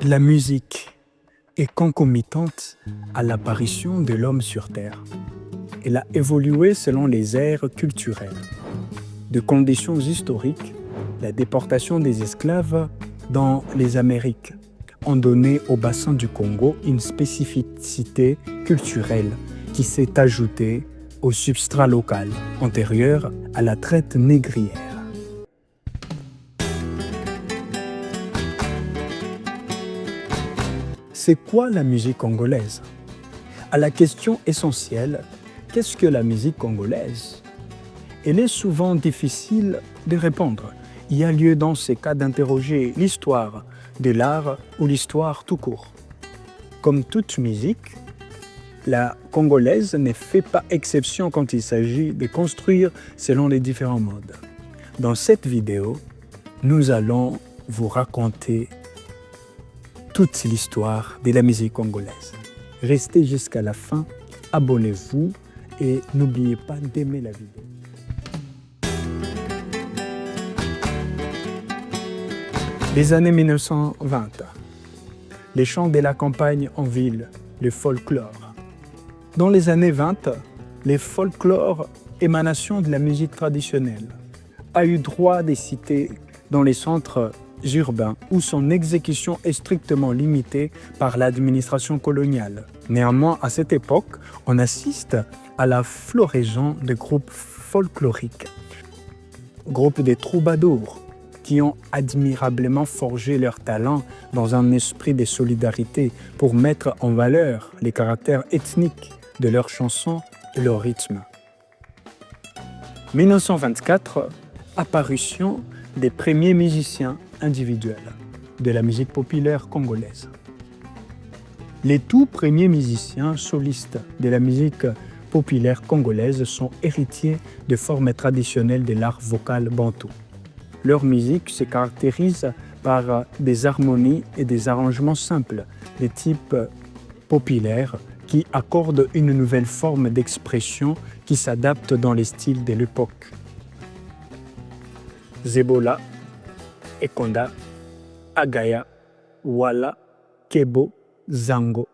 La musique est concomitante à l'apparition de l'homme sur Terre. Elle a évolué selon les ères culturelles. De conditions historiques, la déportation des esclaves dans les Amériques ont donné au bassin du Congo une spécificité culturelle qui s'est ajoutée au substrat local antérieur à la traite négrière. C'est quoi la musique congolaise? À la question essentielle, qu'est-ce que la musique congolaise? Elle est souvent difficile de répondre. Il y a lieu dans ces cas d'interroger l'histoire de l'art ou l'histoire tout court. Comme toute musique, la congolaise ne fait pas exception quand il s'agit de construire selon les différents modes. Dans cette vidéo, nous allons vous raconter toute l'histoire de la musique congolaise. Restez jusqu'à la fin, abonnez-vous et n'oubliez pas d'aimer la vidéo. Les années 1920, les chants de la campagne en ville, le folklore. Dans les années 20, le folklore, émanation de la musique traditionnelle, a eu droit de citer dans les centres urbains où son exécution est strictement limitée par l'administration coloniale. Néanmoins, à cette époque, on assiste à la floraison de groupes folkloriques, groupes de troubadours qui ont admirablement forgé leur talent dans un esprit de solidarité pour mettre en valeur les caractères ethniques de leurs chansons et leur rythme. 1924, apparition des premiers musiciens individuels de la musique populaire congolaise. Les tout premiers musiciens solistes de la musique populaire congolaise sont héritiers de formes traditionnelles de l'art vocal bantou. Leur musique se caractérise par des harmonies et des arrangements simples, de type populaire, qui accordent une nouvelle forme d'expression qui s'adapte dans les styles de l'époque. Zebola, Ekonda, Agaya, Wala, Kebo, Zango,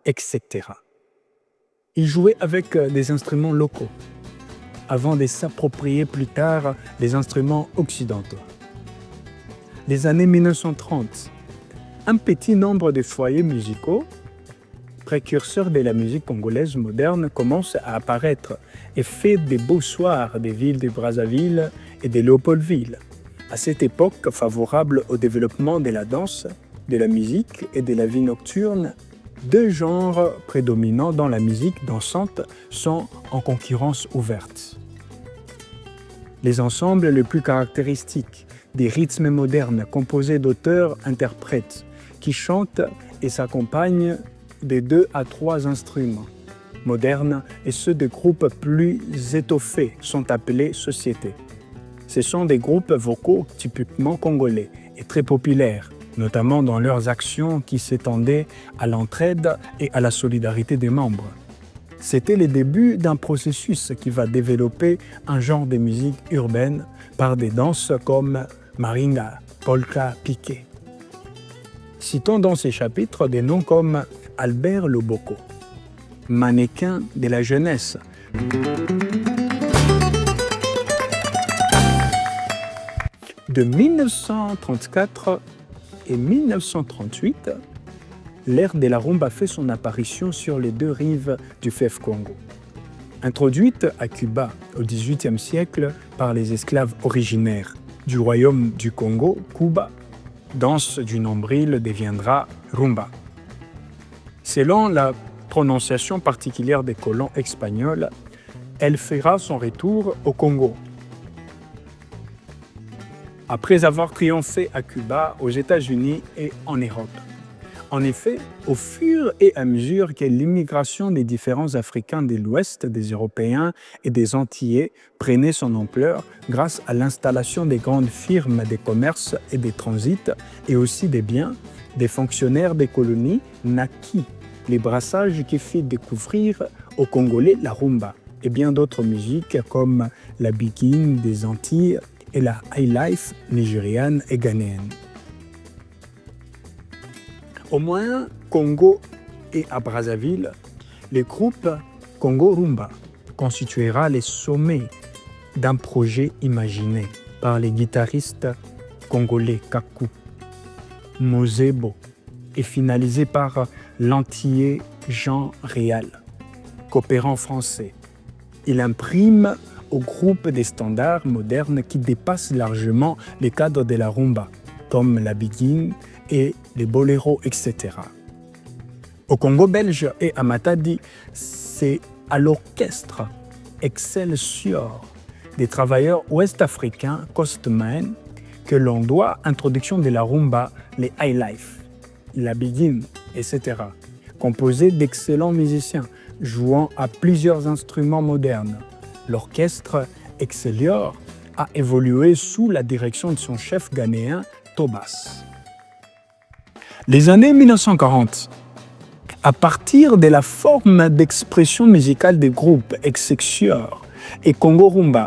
etc. Ils jouaient avec des instruments locaux, avant de s'approprier plus tard les instruments occidentaux. Les années 1930, un petit nombre de foyers musicaux, précurseurs de la musique congolaise moderne, commencent à apparaître et fait des beaux soirs des villes de Brazzaville et de Léopoldville. À cette époque favorable au développement de la danse, de la musique et de la vie nocturne, deux genres prédominants dans la musique dansante sont en concurrence ouverte. Les ensembles les plus caractéristiques des rythmes modernes composés d'auteurs-interprètes qui chantent et s'accompagnent de 2 à 3 instruments modernes et ceux de groupes plus étoffés sont appelés sociétés. Ce sont des groupes vocaux typiquement congolais et très populaires, notamment dans leurs actions qui s'étendaient à l'entraide et à la solidarité des membres. C'était le début d'un processus qui va développer un genre de musique urbaine par des danses comme maringa, polka, piqué. Citons dans ces chapitres des noms comme Albert Loboko, mannequin de la jeunesse. De 1934 et 1938, l'ère de la rumba fait son apparition sur les 2 rives du fleuve Congo. Introduite à Cuba au XVIIIe siècle par les esclaves originaires du royaume du Congo, Cuba, danse du nombril deviendra rumba. Selon la prononciation particulière des colons espagnols, elle fera son retour au Congo. Après avoir triomphé à Cuba, aux États-Unis et en Europe. En effet, au fur et à mesure que l'immigration des différents Africains de l'Ouest, des Européens et des Antillais prenait son ampleur grâce à l'installation des grandes firmes de commerce et de transit et aussi des biens, des fonctionnaires des colonies naquit les brassages qui fit découvrir aux Congolais la rumba et bien d'autres musiques comme la biguine des Antilles et la high life nigériane et ghanéenne. Au moyen Congo et à Brazzaville, le groupe Congo Rumba constituera les sommets d'un projet imaginé par les guitaristes congolais Kaku, Mosebo et finalisé par l'antillais Jean Réal, coopérant français. Il imprime au groupe des standards modernes qui dépassent largement les cadres de la rumba, comme la biguine et les boléros, etc. Au Congo belge et à Matadi, c'est à l'orchestre Excelsior des travailleurs ouest-africains Coastman que l'on doit l'introduction de la rumba, les high life, la biguine, etc. Composé d'excellents musiciens jouant à plusieurs instruments modernes. L'orchestre Excelsior a évolué sous la direction de son chef ghanéen Tobas. Les années 1940. À partir de la forme d'expression musicale des groupes Excelsior et Congo Rumba,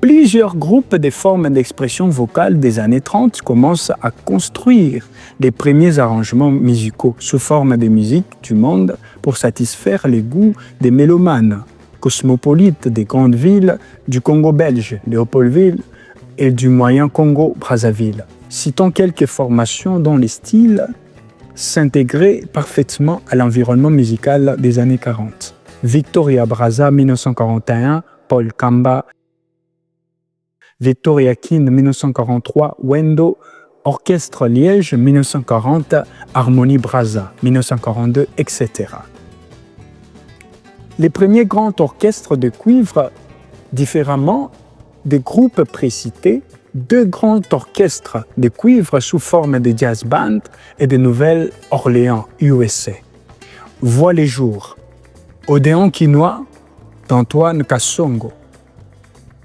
plusieurs groupes de formes d'expression vocale des années 30 commencent à construire les premiers arrangements musicaux sous forme de musique du monde pour satisfaire les goûts des mélomanes cosmopolites des grandes villes du Congo belge, Léopoldville, et du moyen Congo, Brazzaville. Citons quelques formations dont les styles s'intégraient parfaitement à l'environnement musical des années 40. Victoria Brazza, 1941, Paul Kamba, Victoria Kin, 1943, Wendo, Orchestre Liège, 1940, Harmonie Brazza, 1942, etc. Les premiers grands orchestres de cuivre, différemment des groupes précités, deux grands orchestres de cuivre sous forme de jazz band et de Nouvelle-Orléans, USA, voient les jours. Odéon Quinois d'Antoine Kassongo,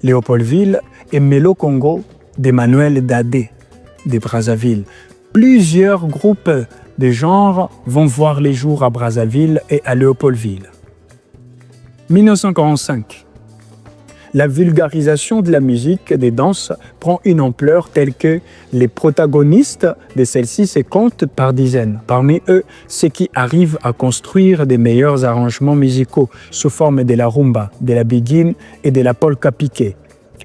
Léopoldville et Mélo Congo d'Emmanuel Dadé de Brazzaville. Plusieurs groupes de genre vont voir les jours à Brazzaville et à Léopoldville. 1945. La vulgarisation de la musique des danses prend une ampleur telle que les protagonistes de celle-ci se comptent par dizaines. Parmi eux, ceux qui arrivent à construire des meilleurs arrangements musicaux sous forme de la rumba, de la biguine et de la polka piquée.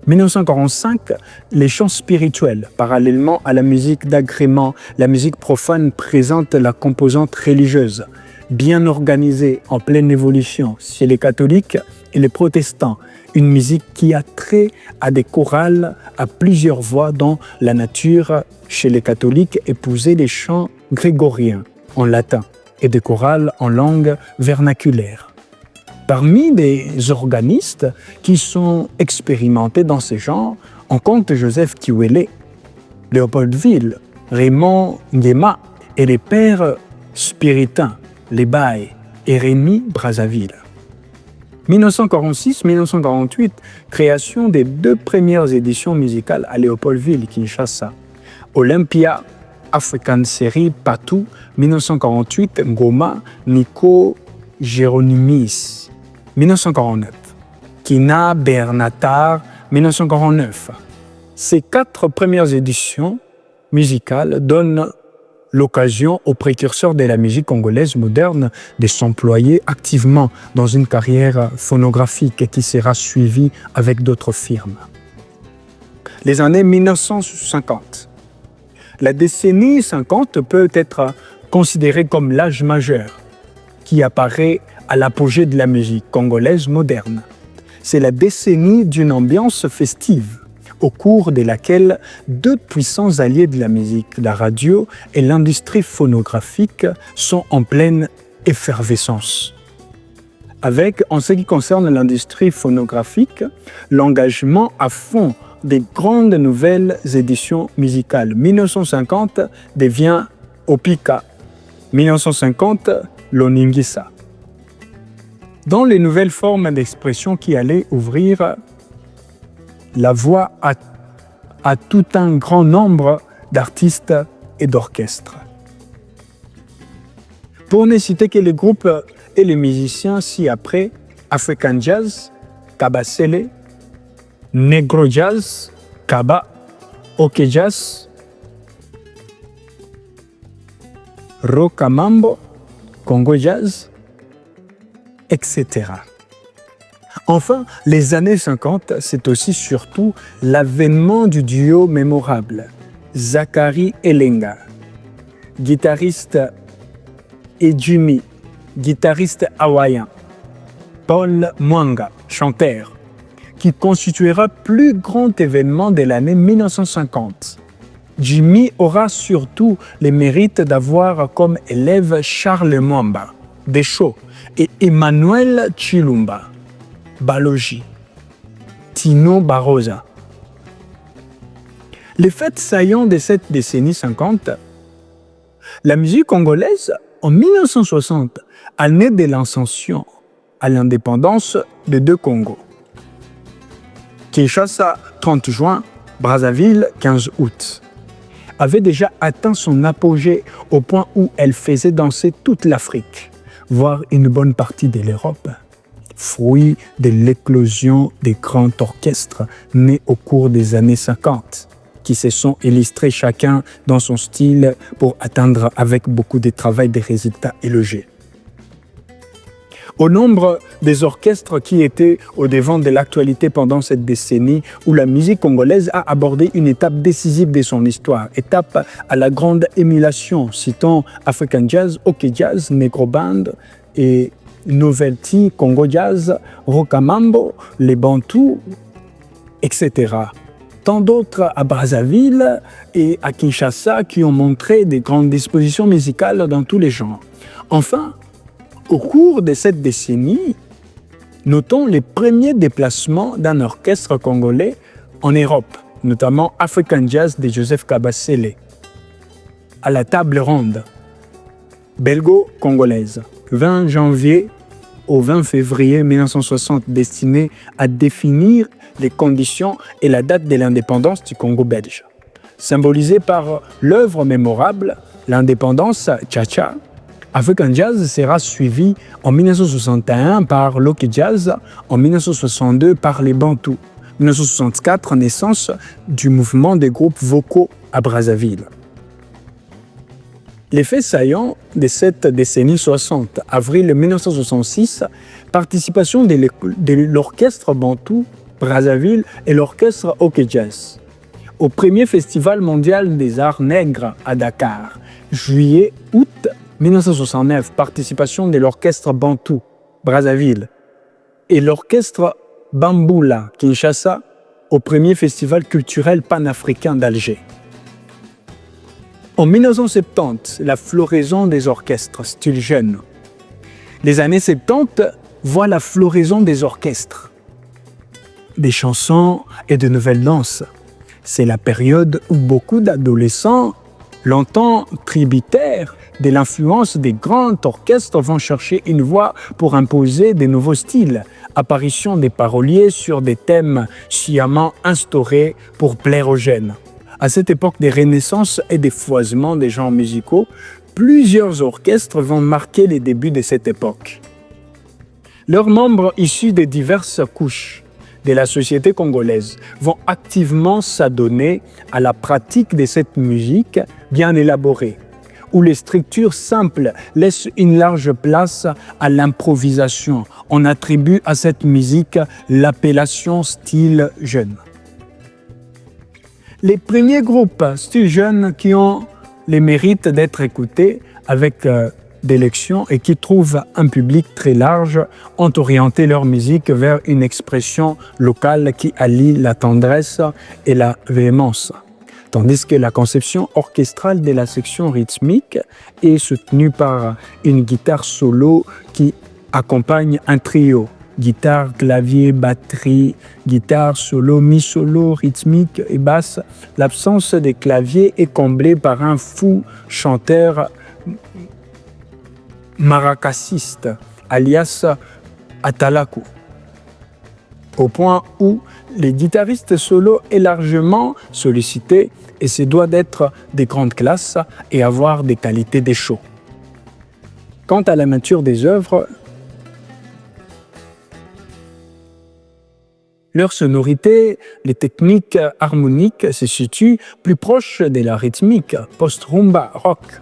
1945, les chants spirituels, parallèlement à la musique d'agrément, la musique profane présente la composante religieuse, bien organisée, en pleine évolution chez les catholiques et les protestants. Une musique qui a trait à des chorales à plusieurs voix dont la nature, chez les catholiques, épousait les chants grégoriens en latin et des chorales en langue vernaculaire. Parmi les organistes qui sont expérimentés dans ce genre, on compte Joseph Kiwele, Léopoldville, Raymond Nguema et les pères spiritains, les Baye et Rémi Brazzaville. 1946-1948, création des deux premières éditions musicales à Léopoldville, Kinshasa. Olympia, African Series, Patou, 1948, Ngoma, Nico Géronimis, 1949. Kina Bernatar, 1949. Ces quatre premières éditions musicales donnent l'occasion aux précurseurs de la musique congolaise moderne de s'employer activement dans une carrière phonographique qui sera suivie avec d'autres firmes. Les années 1950. La décennie 50 peut être considérée comme l'âge majeur qui apparaît à l'apogée de la musique congolaise moderne. C'est la décennie d'une ambiance festive, au cours de laquelle deux puissants alliés de la musique, la radio et l'industrie phonographique, sont en pleine effervescence. Avec, en ce qui concerne l'industrie phonographique, l'engagement à fond des grandes nouvelles éditions musicales. 1950 devient Opika, 1950 l'Oningisa. Dans les nouvelles formes d'expression qui allaient ouvrir la voix à tout un grand nombre d'artistes et d'orchestres. Pour ne citer que les groupes et les musiciens ci-après, African Jazz, Kabasele, Negro Jazz, Kaba, Ok Jazz, Rokamambo, Congo Jazz, etc. Enfin, les années 50, c'est aussi surtout l'avènement du duo mémorable Zakari Elenga, guitariste, et Jimmy, guitariste hawaïen, Paul Mwanga, chanteur, qui constituera plus grand événement de l'année 1950. Jimmy aura surtout le mérite d'avoir comme élève Charles Mwamba, Desho, et Emmanuel Chilumba, Balogi, Tino Baroza. Les faits saillants de cette décennie 50, la musique congolaise, en 1960, année de l'ascension à l'indépendance des deux Congos. Kinshasa, 30 juin, Brazzaville, 15 août, avait déjà atteint son apogée au point où elle faisait danser toute l'Afrique, voire une bonne partie de l'Europe, fruit de l'éclosion des grands orchestres nés au cours des années 50, qui se sont illustrés chacun dans son style pour atteindre avec beaucoup de travail des résultats élogieux. Au nombre des orchestres qui étaient au devant de l'actualité pendant cette décennie où la musique congolaise a abordé une étape décisive de son histoire, étape à la grande émulation, citant African Jazz, OK Jazz, Negro Band et Novelty, Congo Jazz, Rokamambo, les Bantous, etc. Tant d'autres à Brazzaville et à Kinshasa qui ont montré des grandes dispositions musicales dans tous les genres. Enfin, au cours de cette décennie, notons les premiers déplacements d'un orchestre congolais en Europe, notamment African Jazz de Joseph Kabasele, à la table ronde belgo-congolaise, 20 janvier au 20 février 1960, destinée à définir les conditions et la date de l'indépendance du Congo belge, symbolisée par l'œuvre mémorable, l'indépendance Cha-Cha. African Jazz sera suivi en 1961 par l'Ok Jazz, en 1962 par les Bantous, 1964 naissance du mouvement des groupes vocaux à Brazzaville. Les faits saillants de cette décennie 60, avril 1966, participation de l'orchestre Bantou Brazzaville et l'orchestre OK Jazz au premier festival mondial des arts nègres à Dakar, juillet-août 1969, participation de l'orchestre Bantou Brazzaville et l'orchestre Bamboula Kinshasa au premier festival culturel panafricain d'Alger. En 1970, la floraison des orchestres, style jeune. Les années 70 voient la floraison des orchestres, des chansons et de nouvelles danses. C'est la période où beaucoup d'adolescents, longtemps tributaires de l'influence des grands orchestres, vont chercher une voie pour imposer de nouveaux styles, apparition des paroliers sur des thèmes sciemment instaurés pour plaire aux jeunes. À cette époque des renaissances et des foisements des genres musicaux, plusieurs orchestres vont marquer les débuts de cette époque. Leurs membres issus de diverses couches de la société congolaise vont activement s'adonner à la pratique de cette musique bien élaborée, où les structures simples laissent une large place à l'improvisation. On attribue à cette musique l'appellation style jeune. Les premiers groupes style jeune qui ont le mérite d'être écoutés avec d'élection et qui trouvent un public très large ont orienté leur musique vers une expression locale qui allie la tendresse et la véhémence. Tandis que la conception orchestrale de la section rythmique est soutenue par une guitare solo qui accompagne un trio. Guitare, clavier, batterie, guitare, solo, mi-solo, rythmique et basse. L'absence des claviers est comblée par un fou chanteur maracassiste, alias Atalaku, au point où les guitaristes solo est largement sollicité et se doit d'être des grandes classes et avoir des qualités des shows. Quant à la nature des œuvres, leur sonorité, les techniques harmoniques se situent plus proches de la rythmique post-rumba rock.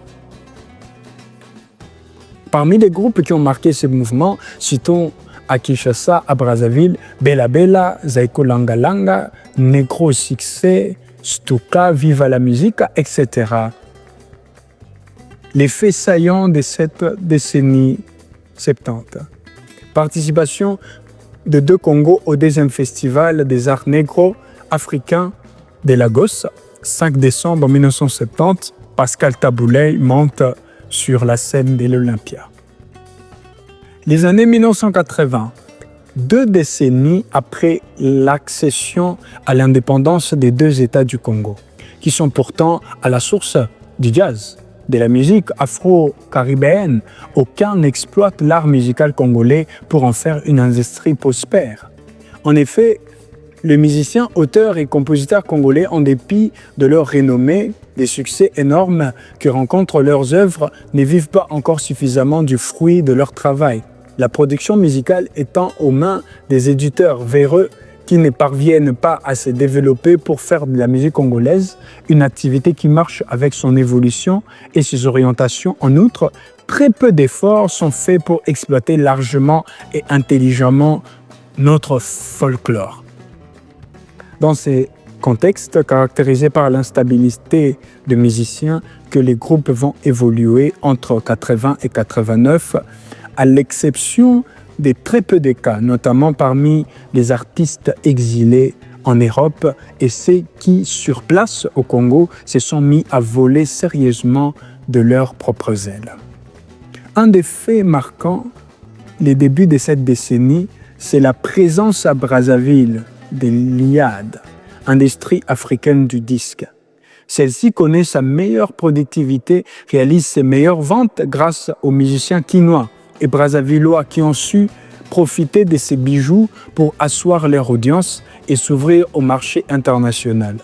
Parmi les groupes qui ont marqué ce mouvement, citons à Kinshasa, à Brazzaville, Bella Bella, Zaiko Langa Langa, Negro Succès, Stuka, Viva la musique, etc. Les faits saillants de cette décennie 70. Participation de deux Congos au deuxième festival des arts négro africains de Lagos, 5 décembre 1970. Pascal Tabouley monte sur la scène de l'Olympia. Les années 1980, 2 décennies après l'accession à l'indépendance des 2 États du Congo, qui sont pourtant à la source du jazz, de la musique afro-caribéenne. Aucun n'exploite l'art musical congolais pour en faire une industrie prospère. En effet, les musiciens, auteurs et compositeurs congolais, en dépit de leur renommée, des succès énormes que rencontrent leurs œuvres, ne vivent pas encore suffisamment du fruit de leur travail. La production musicale étant aux mains des éditeurs véreux qui ne parviennent pas à se développer pour faire de la musique congolaise une activité qui marche avec son évolution et ses orientations. En outre, très peu d'efforts sont faits pour exploiter largement et intelligemment notre folklore. Dans ces contextes caractérisés par l'instabilité de musiciens que les groupes vont évoluer entre 80 et 89, à l'exception de très peu de cas, notamment parmi les artistes exilés en Europe et ceux qui, sur place au Congo, se sont mis à voler sérieusement de leurs propres ailes. Un des faits marquants, les débuts de cette décennie, c'est la présence à Brazzaville de l'IAD, industrie africaine du disque. Celle-ci connaît sa meilleure productivité, réalise ses meilleures ventes grâce aux musiciens quinois et brazzavillois qui ont su profiter de ces bijoux pour asseoir leur audience et s'ouvrir au marché international.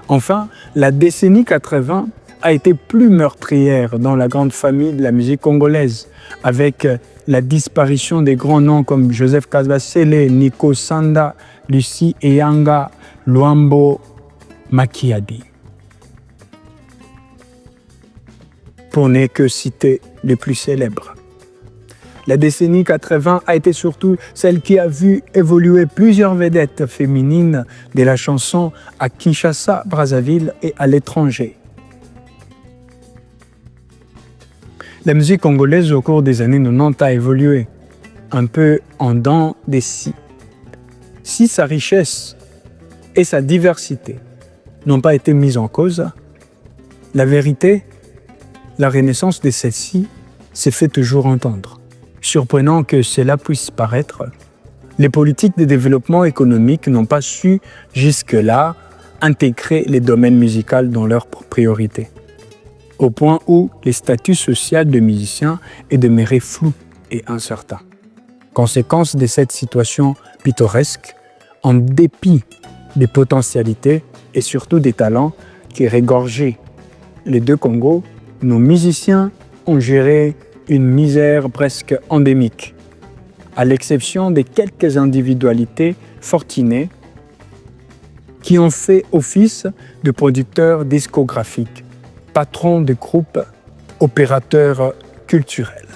Enfin, la décennie 80 a été plus meurtrière dans la grande famille de la musique congolaise, avec la disparition des grands noms comme Joseph Kabasele, Nico Sanda, Lucie Eyanga, Luambo Makiadi. Pour ne que citer les plus célèbres. La décennie 80 a été surtout celle qui a vu évoluer plusieurs vedettes féminines de la chanson à Kinshasa, Brazzaville et à l'étranger. La musique congolaise au cours des années 90 a évolué, un peu en dents des scies. Si sa richesse et sa diversité n'ont pas été mises en cause, la vérité, la renaissance de celle-ci s'est fait toujours entendre. Surprenant que cela puisse paraître, les politiques de développement économique n'ont pas su jusque-là intégrer les domaines musicaux dans leurs priorités, au point où les statuts sociaux de musiciens est demeuré flou et incertain. Conséquence de cette situation pittoresque, en dépit des potentialités et surtout des talents qui régorgeaient les 2 Congos, nos musiciens ont géré une misère presque endémique, à l'exception de quelques individualités fortunées qui ont fait office de producteurs discographiques, patrons de groupes, opérateurs culturels.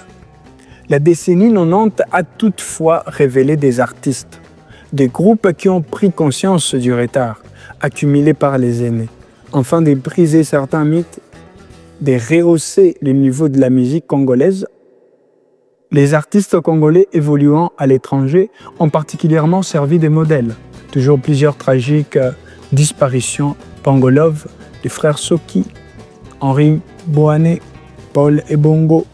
La décennie 90 a toutefois révélé des artistes, des groupes qui ont pris conscience du retard accumulé par les aînés, afin de briser certains mythes, de rehausser le niveau de la musique congolaise. Les artistes congolais évoluant à l'étranger ont particulièrement servi de modèles. Toujours plusieurs tragiques disparitions. Pangolov, les frères Soki, Henri Boané, Paul Ebongo,